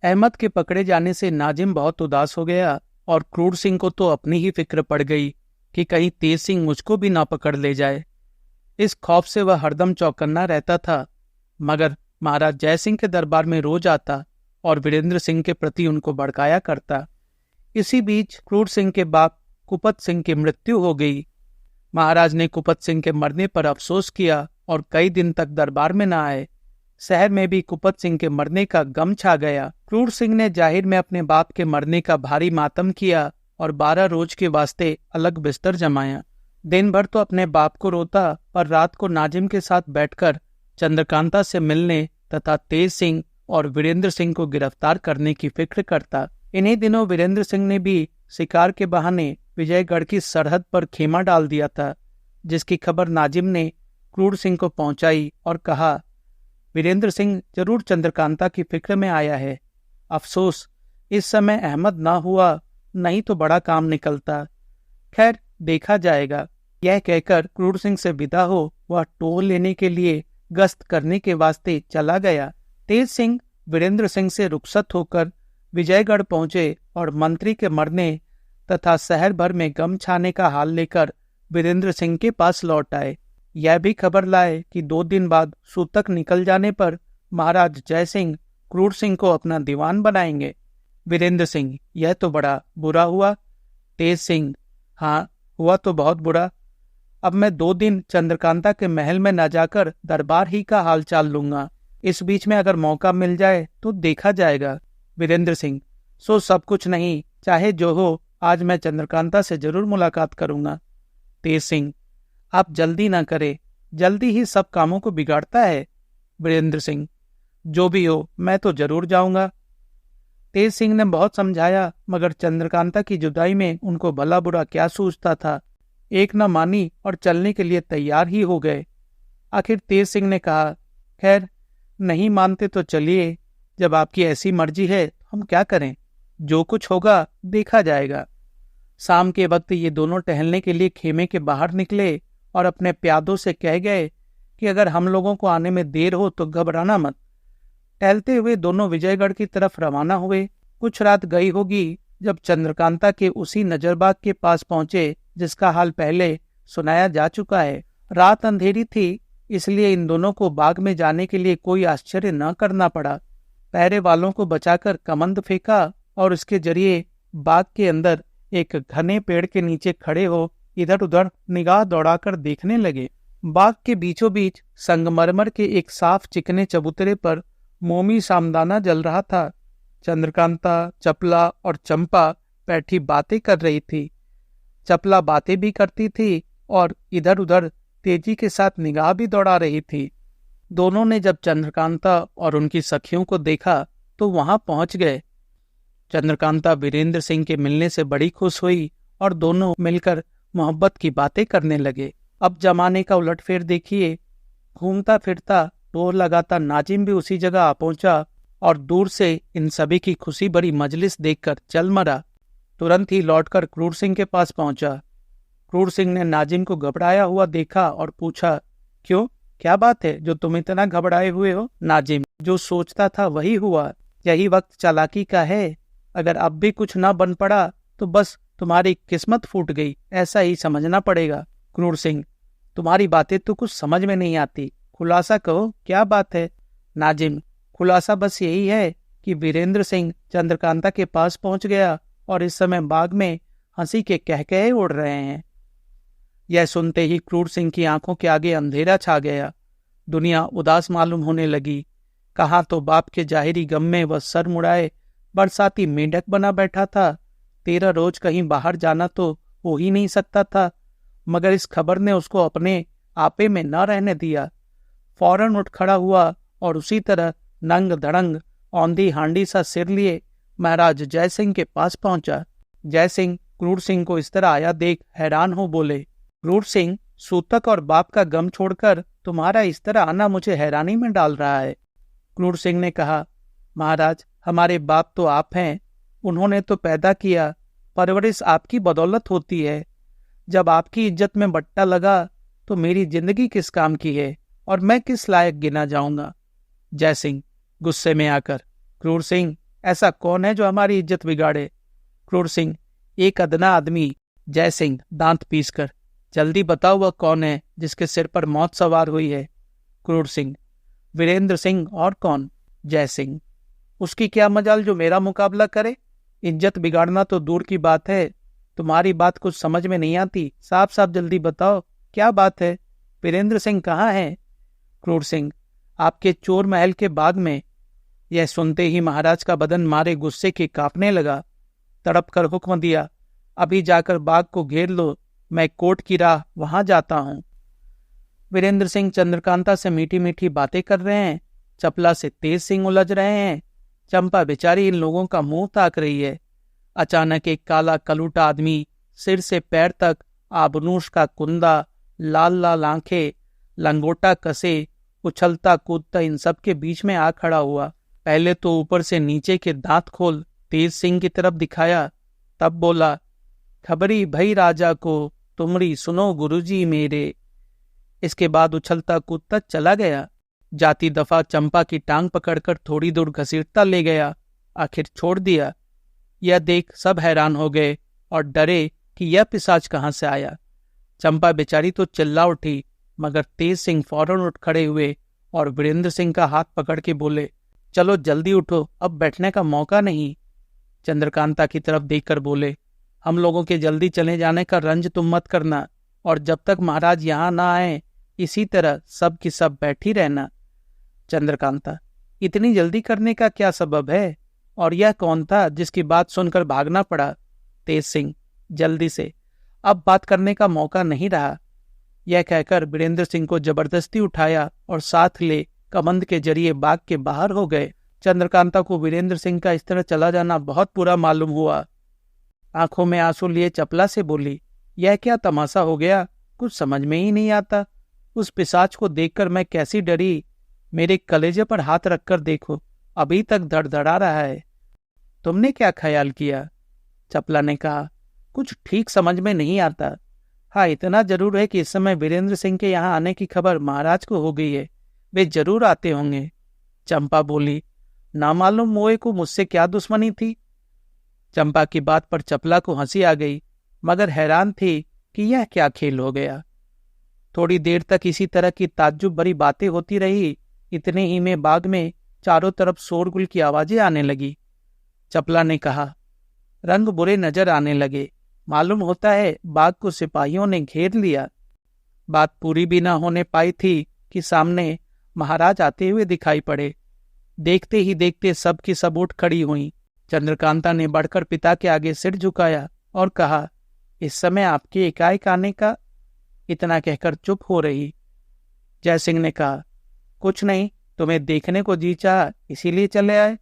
अहमद के पकड़े जाने से नाजिम बहुत उदास हो गया और क्रूर सिंह को तो अपनी ही फिक्र पड़ गई कि कहीं तेज सिंह मुझको भी ना पकड़ ले जाए। इस खौफ से वह हरदम चौकन्ना रहता था, मगर महाराज जयसिंह के दरबार में रोज आता और वीरेंद्र सिंह के प्रति उनको भड़काया करता। इसी बीच क्रूर सिंह के बाप कुपत सिंह की मृत्यु हो गई। महाराज ने कुपत सिंह के मरने पर अफसोस किया और कई दिन तक दरबार में न आए। शहर में भी कुपत सिंह के मरने का गम छा गया। क्रूर सिंह ने जाहिर में अपने बाप के मरने का भारी मातम किया और 12 रोज के वास्ते अलग बिस्तर जमाया। दिन भर तो अपने बाप को रोता, पर रात को नाजिम के साथ बैठकर चंद्रकांता से मिलने तथा तेज सिंह और वीरेंद्र सिंह को गिरफ्तार करने की फिक्र करता। इन्हीं दिनों वीरेंद्र सिंह ने भी शिकार के बहाने विजयगढ़ की सरहद पर खेमा डाल दिया था, जिसकी खबर नाजिम ने क्रूर सिंह को पहुंचाई और कहा, वीरेंद्र सिंह जरूर चंद्रकांता की फिक्र में आया है। अफसोस इस समय अहमद ना हुआ, नहीं तो बड़ा काम निकलता। खैर देखा जाएगा। यह कहकर क्रूर सिंह से विदा हो वह टोल लेने के लिए गश्त करने के वास्ते चला गया। तेज सिंह वीरेंद्र सिंह से रुखसत होकर विजयगढ़ पहुंचे और मंत्री के मरने तथा शहर भर में गम छाने का हाल लेकर वीरेंद्र सिंह के पास लौट आए। यह भी खबर लाए कि 2 दिन बाद सूतक निकल जाने पर महाराज जयसिंह क्रूर सिंह को अपना दीवान बनाएंगे। वीरेंद्र सिंह, यह तो बड़ा बुरा हुआ। तेज सिंह, हाँ हुआ तो बहुत बुरा। अब मैं 2 दिन चंद्रकांता के महल में न जाकर दरबार ही का हालचाल लूंगा। इस बीच में अगर मौका मिल जाए तो देखा जाएगा। वीरेंद्र सिंह, सो सब कुछ नहीं, चाहे जो हो, आज मैं चंद्रकांता से जरूर मुलाकात करूंगा। तेज सिंह, आप जल्दी ना करें, जल्दी ही सब कामों को बिगाड़ता है। वीरेंद्र सिंह, जो भी हो मैं तो जरूर जाऊंगा। तेज सिंह ने बहुत समझाया, मगर चंद्रकांता की जुदाई में उनको भला बुरा क्या सूझता था। एक न मानी और चलने के लिए तैयार ही हो गए। आखिर तेज सिंह ने कहा, खैर नहीं मानते तो चलिए, जब आपकी ऐसी मर्जी है हम क्या करें, जो कुछ होगा देखा जाएगा। शाम के वक्त ये दोनों टहलने के लिए खेमे के बाहर निकले और अपने प्यादों से कह गए कि अगर हम लोगों को आने में देर हो तो घबराना मत। टहलते हुए दोनों विजयगढ़ की तरफ रवाना हुए। कुछ रात गई होगी जब चंद्रकांता के उसी नजरबाग के पास पहुंचे जिसका हाल पहले सुनाया जा चुका है। रात अंधेरी थी, इसलिए इन दोनों को बाग में जाने के लिए कोई आश्चर्य न करना पड़ा। पहरे वालों को बचाकर कमंद फेंका और उसके जरिए बाग के अंदर एक घने पेड़ के नीचे खड़े हो इधर उधर निगाह दौड़ाकर देखने लगे। बाग के बीचों बीच संगमरमर के एक साफ चिकने चबूतरे पर मोमी सामदाना जल रहा था। चंद्रकांता, चपला और चंपा बैठी बातें कर रही थी। चपला बातें भी करती थी और इधर उधर तेजी के साथ निगाह भी दौड़ा रही थी। दोनों ने जब चंद्रकांता और उनकी सखियों को देखा तो वहां पहुंच गए। चंद्रकांता वीरेंद्र सिंह के मिलने से बड़ी खुश हुई और दोनों मिलकर मोहब्बत की बातें करने लगे। अब जमाने का उलटफेर देखिए। घूमता फिरता टोर लगाता नाजिम भी उसी जगह आ पहुंचा और दूर से इन सभी की खुशी भरी मजलिस देखकर चल मरा। तुरंत ही लौटकर क्रूर सिंह के पास पहुंचा। क्रूर सिंह ने नाजिम को घबराया हुआ देखा और पूछा, क्यों, क्या बात है जो तुम इतना घबराए हुए हो? नाजिम, जो सोचता था वही हुआ। यही वक्त चालाकी का है। अगर अब भी कुछ ना बन पड़ा तो बस तुम्हारी किस्मत फूट गई, ऐसा ही समझना पड़ेगा। क्रूर सिंह, तुम्हारी बातें तो कुछ समझ में नहीं आती, खुलासा कहो क्या बात है? नाजिम, खुलासा बस यही है कि वीरेंद्र सिंह चंद्रकांता के पास पहुंच गया और इस समय बाग में हंसी के कहकहे उड़ रहे हैं। यह सुनते ही क्रूर सिंह की आंखों के आगे अंधेरा छा गया। दुनिया उदास मालूम होने लगी। कहाँ तो बाप के जाहिरी गम में वह सर मुड़ाए बरसाती मेंढक बना बैठा था। 13 रोज कहीं बाहर जाना तो हो ही नहीं सकता था, मगर इस खबर ने उसको अपने आपे में न रहने दिया। फौरन उठ खड़ा हुआ और उसी तरह नंग धड़ंग औंधी हांडी सा सिर लिए महाराज जयसिंह के पास पहुंचा। जयसिंह क्रूर सिंह को इस तरह आया देख हैरान हो बोले, क्रूर सिंह, सूतक और बाप का गम छोड़कर तुम्हारा इस तरह आना मुझे हैरानी में डाल रहा है। क्रूर सिंह ने कहा, महाराज, हमारे बाप तो आप हैं, उन्होंने तो पैदा किया, परवरिश आपकी बदौलत होती है। जब आपकी इज्जत में बट्टा लगा तो मेरी जिंदगी किस काम की है और मैं किस लायक गिना जाऊंगा? जयसिंह गुस्से में आकर, क्रूर सिंह, ऐसा कौन है जो हमारी इज्जत बिगाड़े? क्रूर सिंह, एक अदना आदमी। जय सिंह दांत पीसकर, जल्दी बताओ वह कौन है जिसके सिर पर मौत सवार हुई है? क्रूर सिंह, वीरेंद्र सिंह, और कौन? जय सिंह, उसकी क्या मजाल जो मेरा मुकाबला करे? इज्जत बिगाड़ना तो दूर की बात है, तुम्हारी बात कुछ समझ में नहीं आती। साफ साफ जल्दी बताओ, क्या बात है? वीरेंद्र सिंह कहाँ है? क्रूर सिंह, आपके चोर महल के बाग में। यह सुनते ही महाराज का बदन मारे गुस्से के कांपने लगा। तड़प कर हुक्म दिया, अभी जाकर बाग को घेर लो, मैं कोर्ट की राह वहां जाता हूं। वीरेंद्र सिंह चंद्रकांता से मीठी मीठी बातें कर रहे हैं, चपला से तेज सिंह उलझ रहे हैं। चंपा बेचारी इन लोगों का मुंह ताक रही है। अचानक एक काला कलूटा आदमी, सिर से पैर तक आबनूश का कुंदा, लाल लाल आंखें, लंगोटा कसे, उछलता कूदता इन सब के बीच में आ खड़ा हुआ। पहले तो ऊपर से नीचे के दांत खोल तेज सिंह की तरफ दिखाया, तब बोला, खबरी भई राजा को, तुमरी सुनो गुरुजी मेरे। इसके बाद उछलता कूदता चला गया। जाती दफा चंपा की टांग पकड़कर थोड़ी दूर घसीटता ले गया, आखिर छोड़ दिया। यह देख सब हैरान हो गए और डरे कि यह पिशाच कहाँ से आया। चंपा बेचारी तो चिल्ला उठी, मगर तेज सिंह फौरन उठ खड़े हुए और वीरेंद्र सिंह का हाथ पकड़ के बोले, चलो जल्दी उठो, अब बैठने का मौका नहीं। चंद्रकांता की तरफ देखकर बोले, हम लोगों के जल्दी चले जाने का रंज तुम मत करना, और जब तक महाराज यहाँ ना आए इसी तरह सब की सब बैठी रहना। चंद्रकांता, इतनी जल्दी करने का क्या सबब है? और यह कौन था जिसकी बात सुनकर भागना पड़ा? तेज सिंह, जल्दी से, अब बात करने का मौका नहीं रहा। यह कहकर वीरेंद्र सिंह को जबरदस्ती उठाया और साथ ले कमंद के जरिए बाग के बाहर हो गए। चंद्रकांता को वीरेंद्र सिंह का इस तरह चला जाना बहुत बुरा मालूम हुआ। आंखों में आंसू लिए चपला से बोली, यह क्या तमाशा हो गया? कुछ समझ में ही नहीं आता। उस पिशाच को देखकर मैं कैसी डरी। मेरे कलेजे पर हाथ रखकर देखो, अभी तक धड़धड़ा रहा है। तुमने क्या ख्याल किया? चपला ने कहा, कुछ ठीक समझ में नहीं आता। हाँ, इतना जरूर है कि इस समय वीरेंद्र सिंह के यहाँ आने की खबर महाराज को हो गई है, वे जरूर आते होंगे। चंपा बोली, ना मालूम मोए को मुझसे क्या दुश्मनी थी। चंपा की बात पर चपला को हंसी आ गई, मगर हैरान थी कि यह क्या खेल हो गया। थोड़ी देर तक इसी तरह की ताज्जुब भरी बातें होती रही। इतने ही में बाग में चारों तरफ शोरगुल की आवाजें आने लगी। चपला ने कहा, रंग बुरे नजर आने लगे, मालूम होता है बाग को सिपाहियों ने घेर लिया। बात पूरी भी न होने पाई थी कि सामने महाराज आते हुए दिखाई पड़े। देखते ही देखते सब की सब उठ खड़ी हुई। चंद्रकांता ने बढ़कर पिता के आगे सिर झुकाया और कहा, इस समय आपके एकाएक आने का? इतना कहकर चुप हो रही। जय सिंह ने कहा, कुछ नहीं, तुम्हें देखने को जी चाहा इसीलिए चले आए।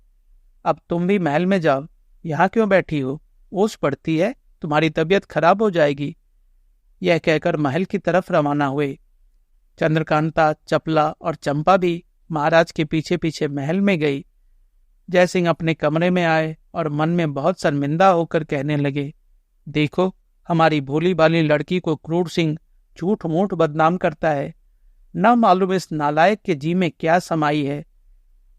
अब तुम भी महल में जाओ, यहाँ क्यों बैठी हो? ओस पड़ती है, तुम्हारी तबीयत खराब हो जाएगी। यह कहकर महल की तरफ रवाना हुए। चंद्रकांता, चपला और चंपा भी महाराज के पीछे पीछे महल में गई। जय सिंह अपने कमरे में आए और मन में बहुत शर्मिंदा होकर कहने लगे, देखो, हमारी भोली भाली लड़की को क्रूर सिंह झूठ मूठ बदनाम करता है। न मालूम इस नालायक के जी में क्या समाई है।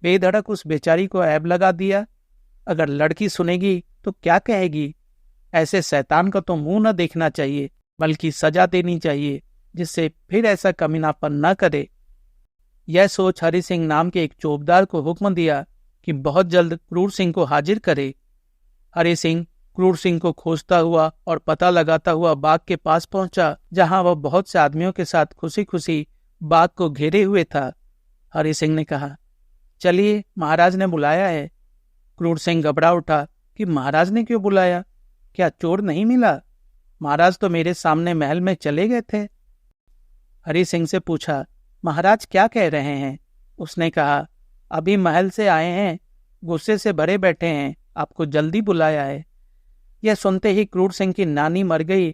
बेधड़क उस बेचारी को ऐब लगा दिया। अगर लड़की सुनेगी तो क्या कहेगी? ऐसे शैतान का तो मुंह न देखना चाहिए, बल्कि सजा देनी चाहिए, जिससे फिर ऐसा कमीनापन न करे। यह सोच हरि सिंह नाम के एक चौबदार को हुक्म दिया कि बहुत जल्द क्रूर सिंह को हाजिर करे। हरि सिंह क्रूर सिंह को खोजता हुआ और पता लगाता हुआ बाग के पास पहुंचा, जहां वह बहुत से आदमियों के साथ खुशी खुशी बाग को घेरे हुए था। हरि सिंह ने कहा, चलिए, महाराज ने बुलाया है। क्रूर सिंह घबरा उठा कि महाराज ने क्यों बुलाया? क्या चोर नहीं मिला? महाराज तो मेरे सामने महल में चले गए थे। हरि सिंह से पूछा, महाराज क्या कह रहे हैं? उसने कहा, अभी महल से आए हैं, गुस्से से भरे बैठे हैं, आपको जल्दी बुलाया है। यह सुनते ही क्रूर सिंह की नानी मर गई।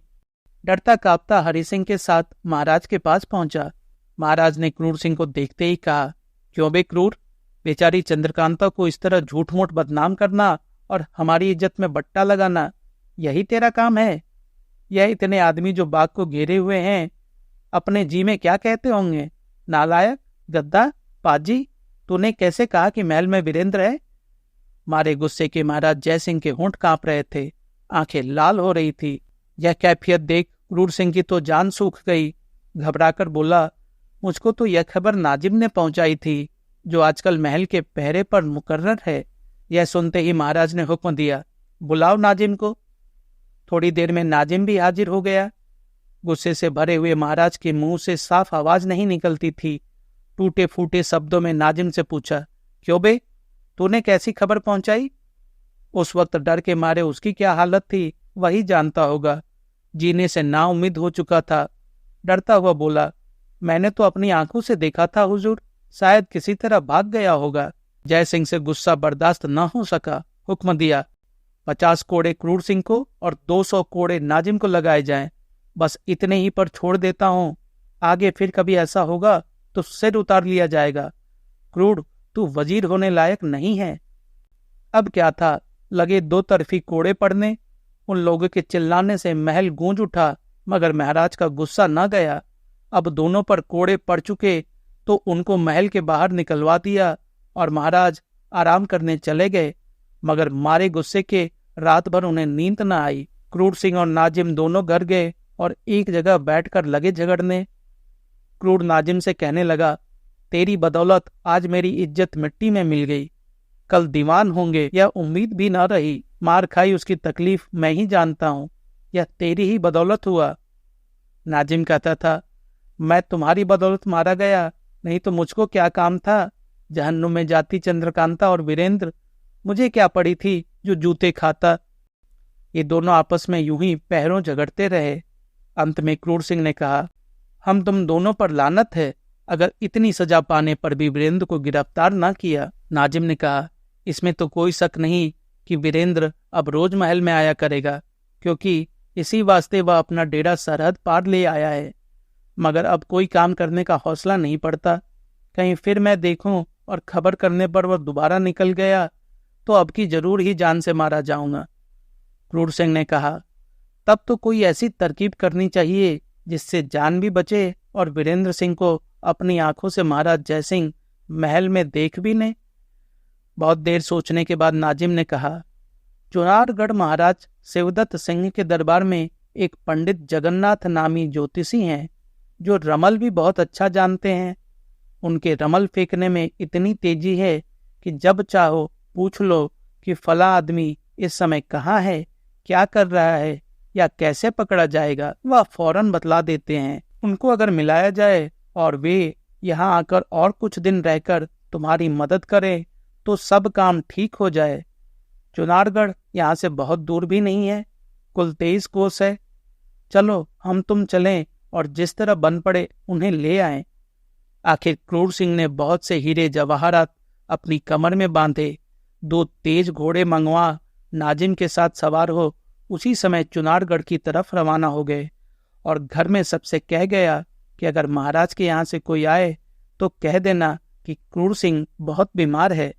डरता कांपता हरि सिंह के साथ महाराज के पास पहुंचा। महाराज ने क्रूर सिंह को देखते ही कहा, क्यों बे क्रूर, बेचारी चंद्रकांता को इस तरह झूठ मूठ बदनाम करना और हमारी इज्जत में बट्टा लगाना, यही तेरा काम है? यह इतने आदमी जो बाग को घेरे हुए हैं, अपने जी में क्या कहते होंगे? नालायक, गद्दा, पाजी, तूने कैसे कहा कि महल में वीरेंद्र है? मारे गुस्से के महाराज जयसिंह के होंठ कांप रहे थे, आंखें लाल हो रही थी। यह कैफियत देख क्रूर सिंह की तो जान सूख गई। घबराकर बोला, मुझको तो यह खबर नाजिम ने पहुंचाई थी, जो आजकल महल के पहरे पर मुकर्रर है। यह सुनते ही महाराज ने हुक्म दिया, बुलाओ नाजिम को। थोड़ी देर में नाजिम भी हाजिर हो गया। गुस्से से भरे हुए महाराज के मुंह से साफ आवाज नहीं निकलती थी। टूटे फूटे शब्दों में नाजिम से पूछा, क्यों बे, तूने कैसी खबर पहुंचाई? उस वक्त डर के मारे उसकी क्या हालत थी वही जानता होगा। जीने से नाउम्मीद हो चुका था। डरता हुआ बोला, मैंने तो अपनी आंखों से देखा था हुजूर, शायद किसी तरह भाग गया होगा। जयसिंह से गुस्सा बर्दाश्त न हो सका। हुक्म दिया, 50 कोड़े क्रूर सिंह को और 200 कोड़े नाजिम को लगाए जाएं। बस इतने ही पर छोड़ देता हूं। आगे फिर कभी ऐसा होगा तो सिर उतार लिया जाएगा। क्रूर, तू वजीर होने लायक नहीं है। अब क्या था, लगे 2 तरफी कोड़े पड़ने। उन लोगों के चिल्लाने से महल गूंज उठा, मगर महाराज का गुस्सा न गया। अब दोनों पर कोड़े पड़ चुके तो उनको महल के बाहर निकलवा दिया और महाराज आराम करने चले गए। मगर मारे गुस्से के रात भर उन्हें नींद न आई। क्रूर सिंह और नाजिम दोनों घर गए और एक जगह बैठकर लगे झगड़ने। क्रूर नाजिम से कहने लगा, तेरी बदौलत आज मेरी इज्जत मिट्टी में मिल गई। कल दीवान होंगे यह उम्मीद भी न रही। मार खाई उसकी तकलीफ मैं ही जानता हूं। यह तेरी ही बदौलत हुआ। नाजिम कहता था, मैं तुम्हारी बदौलत मारा गया, नहीं तो मुझको क्या काम था। जहन्नुम में जाती चंद्रकांता और वीरेंद्र, मुझे क्या पड़ी थी जो जूते खाता। ये दोनों आपस में यूं ही पैरों झगड़ते रहे। अंत में क्रूर सिंह ने कहा, हम तुम दोनों पर लानत है, अगर इतनी सजा पाने पर भी वीरेंद्र को गिरफ्तार ना किया। नाजिम ने कहा, इसमें तो कोई शक नहीं कि वीरेंद्र अब रोज महल में आया करेगा, क्योंकि इसी वास्ते वह अपना डेरा सरहद पार ले आया है। मगर अब कोई काम करने का हौसला नहीं पड़ता। कहीं फिर मैं देखूं और खबर करने पर वह दोबारा निकल गया तो अब की जरूर ही जान से मारा जाऊंगा। क्रूर सिंह ने कहा, तब तो कोई ऐसी तरकीब करनी चाहिए जिससे जान भी बचे और वीरेंद्र सिंह को अपनी आंखों से महाराज जयसिंह महल में देख भी ले। बहुत देर सोचने के बाद नाजिम ने कहा, चुनारगढ़ महाराज शिवदत्त सिंह के दरबार में एक पंडित जगन्नाथ नामी ज्योतिषी हैं, जो रमल भी बहुत अच्छा जानते हैं। उनके रमल फेंकने में इतनी तेजी है कि जब चाहो पूछ लो कि फला आदमी इस समय कहाँ है, क्या कर रहा है या कैसे पकड़ा जाएगा, वह फौरन बतला देते हैं। उनको अगर मिलाया जाए और वे यहाँ आकर और कुछ दिन रहकर तुम्हारी मदद करें तो सब काम ठीक हो जाए। चुनारगढ़ यहाँ से बहुत दूर भी नहीं है, कुल 23 कोस है। चलो हम तुम चलें और जिस तरह बन पड़े उन्हें ले आएं। आखिर क्रूर सिंह ने बहुत से हीरे जवाहरात अपनी कमर में बांधे। 2 तेज घोड़े मंगवा नाजिम के साथ सवार हो उसी समय चुनारगढ़ की तरफ रवाना हो गए और घर में सबसे कह गया कि अगर महाराज के यहाँ से कोई आए तो कह देना कि क्रूर सिंह बहुत बीमार है।